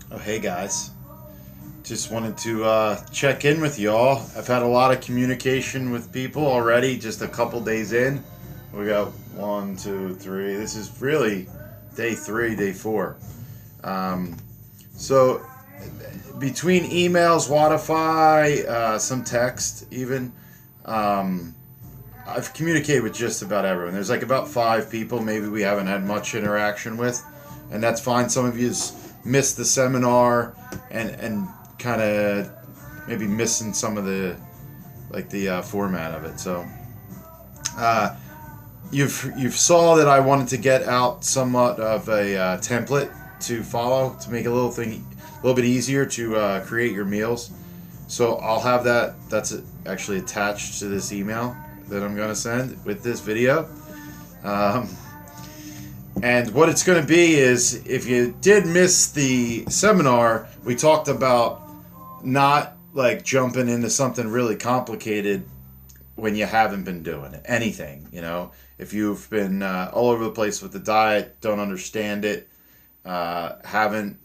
Oh, hey guys. Just wanted to check in with y'all. I've had a lot of communication with people already, just a couple days in. We got one, two, three. This is really day three, day four. Um, so, between emails, Wi-Fi, some text, even, um, I've communicated with just about everyone. There's like about five people maybe we haven't had much interaction with, and that's fine. Some of you's missed the seminar and kind of maybe missing some of the format of it. So uh, you've saw that I wanted to get out somewhat of a template to follow to make a little bit easier to create your meals. So I'll have that. That's actually attached to this email that I'm going to send with this video. Um, and what it's going to be is, if you did miss the seminar, we talked about not like jumping into something really complicated when you haven't been doing it. Anything, if you've been all over the place with the diet, don't understand it, haven't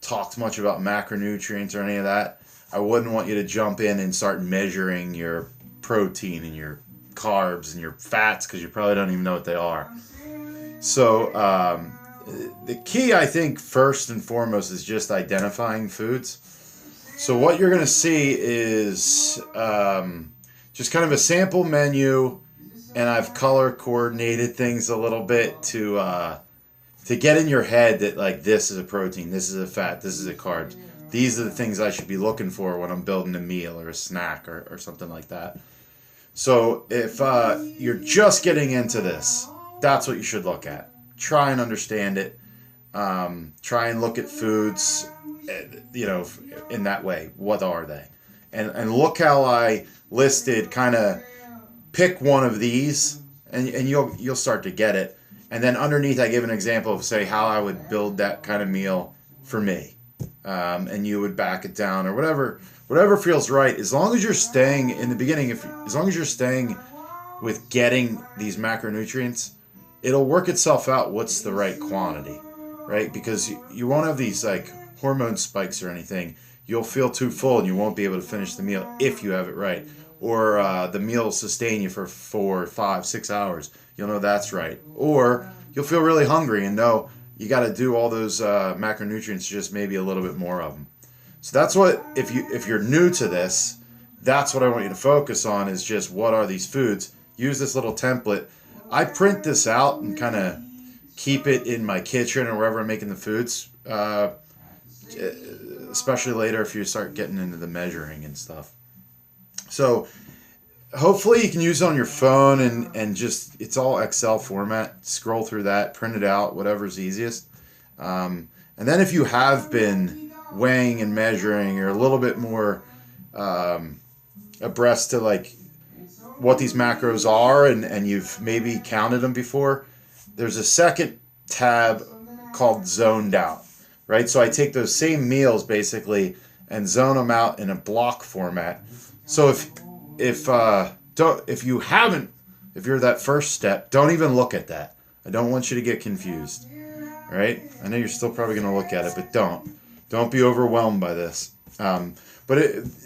talked much about macronutrients or any of that, I wouldn't want you to jump in and start measuring your protein and your carbs and your fats, because you probably don't even know what they are. So the key, I think, first and foremost, is just identifying foods. So what you're going to see is just kind of a sample menu, and I've color coordinated things a little bit to get in your head that, like, this is a protein, this is a fat, this is a carb. These are the things I should be looking for when I'm building a meal or a snack or something like that. So if you're just getting into this, that's what you should look at. Try and understand it. Try and look at foods, in that way. What are they? And look how I listed, kind of pick one of these, and you'll start to get it. And then underneath, I give an example of, say, how I would build that kind of meal for me. And you would back it down, or whatever feels right. As long as you're staying in the beginning, as long as you're staying with getting these macronutrients, it'll work itself out what's the right quantity, right? Because you won't have these like hormone spikes or anything. You'll feel too full and you won't be able to finish the meal if you have it right. Or the meal will sustain you for 4, 5, 6 hours. You'll know that's right. Or you'll feel really hungry and know you got to do all those macronutrients, just maybe a little bit more of them. So that's what, if you're new to this, that's what I want you to focus on, is just what are these foods. Use this little template. I print this out and kind of keep it in my kitchen or wherever I'm making the foods, especially later if you start getting into the measuring and stuff. So hopefully you can use it on your phone and just, it's all Excel format. Scroll through that, print it out, whatever's easiest. And then if you have been weighing and measuring, you're a little bit more abreast to like what these macros are, and you've maybe counted them before, there's a second tab called Zoned Out, right? So I take those same meals basically and zone them out in a block format. So if you're that first step, don't even look at that. I don't want you to get confused, right? I know you're still probably going to look at it, but don't be overwhelmed by this. But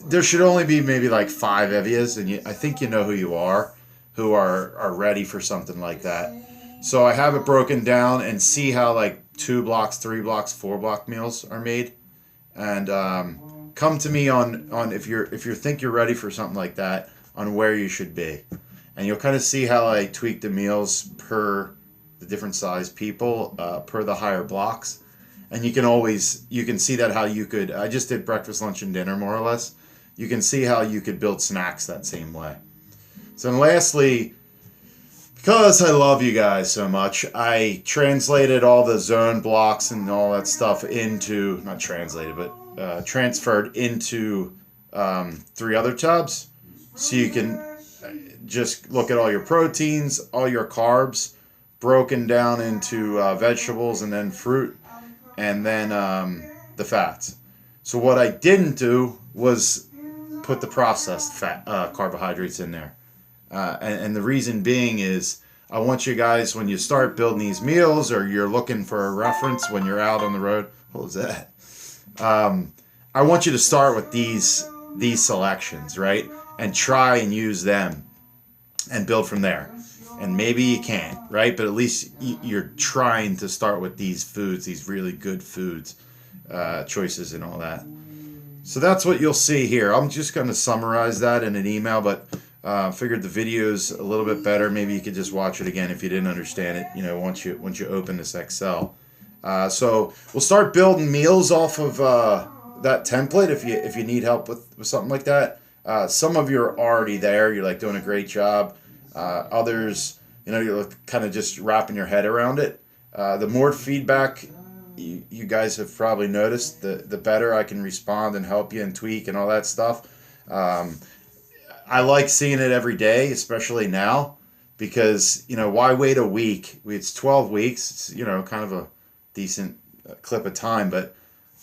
there should only be maybe like 5 of you, and I think you know who are ready for something like that. So I have it broken down, and see how like 2 blocks, 3 blocks, 4 block meals are made, and come to me on if you think you're ready for something like that, on where you should be, and you'll kind of see how I tweak the meals per the different size people, per the higher blocks. And you can see that how you could, I just did breakfast, lunch, and dinner more or less. You can see how you could build snacks that same way. So, and lastly, because I love you guys so much, I translated all the zone blocks and all that stuff into, not translated, but transferred into 3 other tabs. So you can just look at all your proteins, all your carbs, broken down into vegetables and then fruit, and then the fats. So what I didn't do was put the processed fat carbohydrates in there. And the reason being is, I want you guys, when you start building these meals, or you're looking for a reference when you're out on the road, what was that? I want you to start with these selections, right? And try and use them and build from there. And maybe you can't, right? But at least you're trying to start with these foods, these really good foods, choices and all that. So that's what you'll see here. I'm just going to summarize that in an email, but figured the video's a little bit better. Maybe you could just watch it again if you didn't understand it, you know, once you open this Excel. So we'll start building meals off of that template if you need help with something like that. Some of you are already there. You're like doing a great job. Others, you know, you're kind of just wrapping your head around it. The more feedback you guys have probably noticed, the better I can respond and help you and tweak and all that stuff. I like seeing it every day, especially now, because, you know, why wait a week? It's 12 weeks. It's, you know, kind of a decent clip of time, but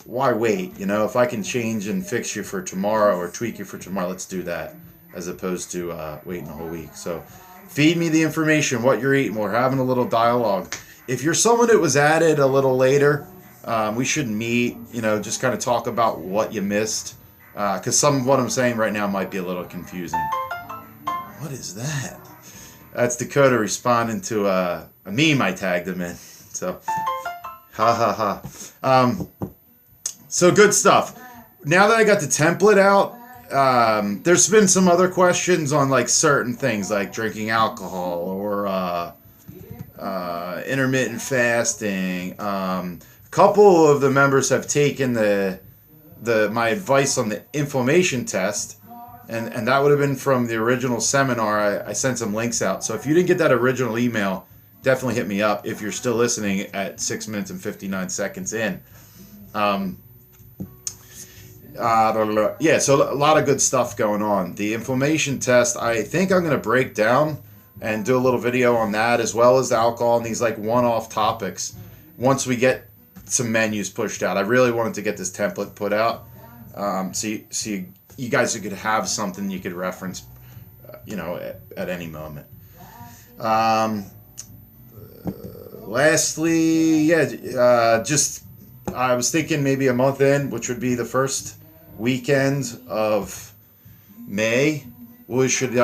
why wait? You know, if I can change and fix you for tomorrow or tweak you for tomorrow, let's do that, as opposed to waiting a whole week. So feed me the information, what you're eating. We're having a little dialogue. If you're someone that was added a little later, we should meet, you know, just kind of talk about what you missed. Because some of what I'm saying right now might be a little confusing. What is that? That's Dakota responding to a meme I tagged him in. So, ha ha ha. So good stuff. Now that I got the template out, there's been some other questions on like certain things like drinking alcohol or intermittent fasting. A couple of the members have taken my advice on the inflammation test, and that would have been from the original seminar. I sent some links out. So if you didn't get that original email, definitely hit me up if you're still listening at 6 minutes and 59 seconds in. Yeah, so a lot of good stuff going on. The inflammation test, I think I'm going to break down and do a little video on that, as well as the alcohol and these like one-off topics once we get some menus pushed out. I really wanted to get this template put out, so you guys could have something you could reference, you know, at any moment. Lastly, yeah, just I was thinking maybe a month in, which would be the first weekend of May, we should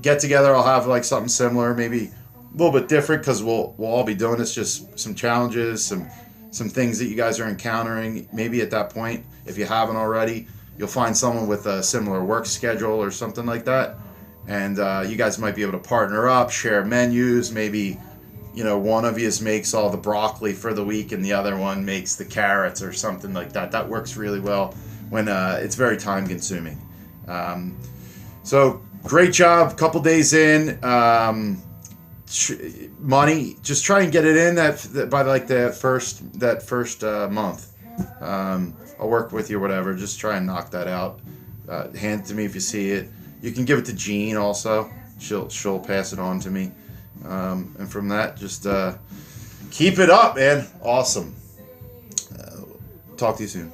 get together. I'll have like something similar, maybe a little bit different, because we'll all be doing this, just some challenges, some things that you guys are encountering. Maybe at that point, if you haven't already, you'll find someone with a similar work schedule or something like that, and you guys might be able to partner up, share menus. Maybe, you know, one of you makes all the broccoli for the week and the other one makes the carrots or something like that. That works really well when it's very time consuming. So great job, couple days in. Money, just try and get it in that by like that first month. I'll work with you, whatever. Just try and knock that out. Hand it to me if you see it. You can give it to Jean also. She'll pass it on to me. And from that, just keep it up, man. Awesome. Talk to you soon.